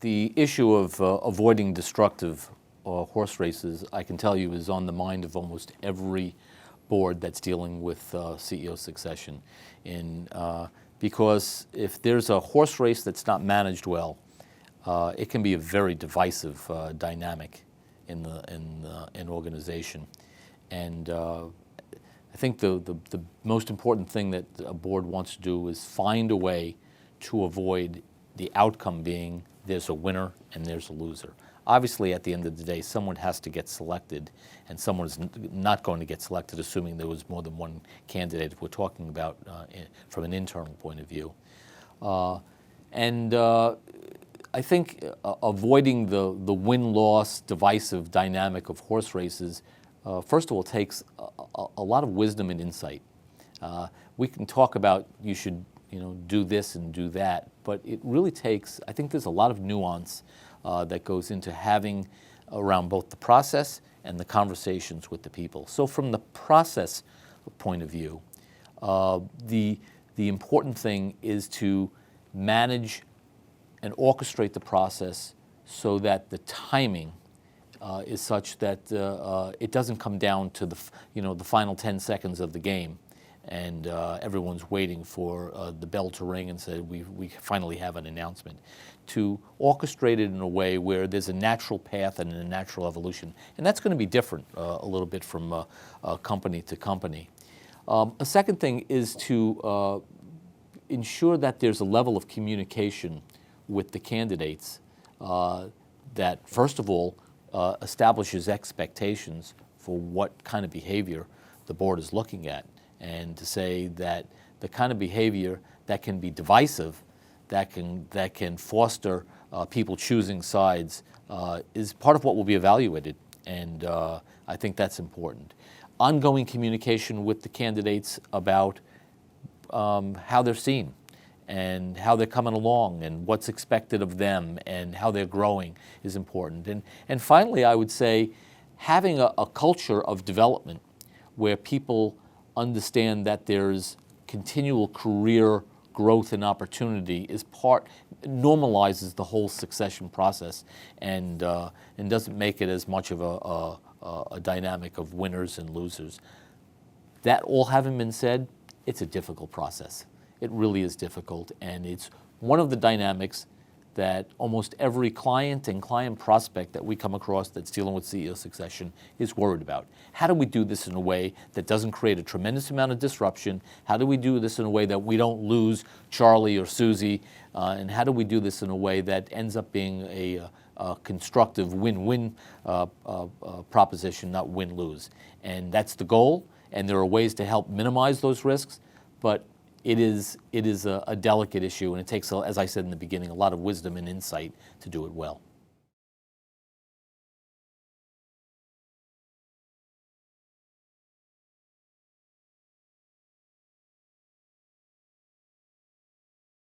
The issue of avoiding destructive horse races, I can tell you, is on the mind of almost every board that's dealing with CEO succession. Because if there's a horse race that's not managed well, it can be a very divisive dynamic in an organization. And I think the most important thing that a board wants to do is find a way to avoid the outcome being there's a winner and there's a loser. Obviously, at the end of the day, someone has to get selected, and someone's not going to get selected assuming there was more than one candidate, if we're talking about from an internal point of view. I think avoiding the win-loss divisive dynamic of horse races, first of all, takes a lot of wisdom and insight. We can talk about you should do this and do that, but it really takes, I think there's a lot of nuance that goes into having around both the process and the conversations with the people. So from the process point of view, the important thing is to manage and orchestrate the process so that the timing is such that it doesn't come down to the final 10 seconds of the game, and everyone's waiting for the bell to ring and say we finally have an announcement. To orchestrate it in a way where there's a natural path and a natural evolution, and that's going to be different a little bit from company to company. A second thing is to ensure that there's a level of communication with the candidates that, first of all, establishes expectations for what kind of behavior the board is looking at, and to say that the kind of behavior that can be divisive, that can foster people choosing sides, is part of what will be evaluated, and I think that's important. Ongoing communication with the candidates about how they're seen and how they're coming along and what's expected of them and how they're growing is important. And finally, I would say having a culture of development where people understand that there's continual career growth and opportunity normalizes the whole succession process and doesn't make it as much of a dynamic of winners and losers. That all having been said, it's a difficult process. It really is difficult, and it's one of the dynamics that almost every client and client prospect that we come across that's dealing with CEO succession is worried about. How do we do this in a way that doesn't create a tremendous amount of disruption? How do we do this in a way that we don't lose Charlie or Susie? And how do we do this in a way that ends up being a constructive win-win proposition, not win-lose? And that's the goal, and there are ways to help minimize those risks, but it is a delicate issue, and it takes, as I said in the beginning, a lot of wisdom and insight to do it well.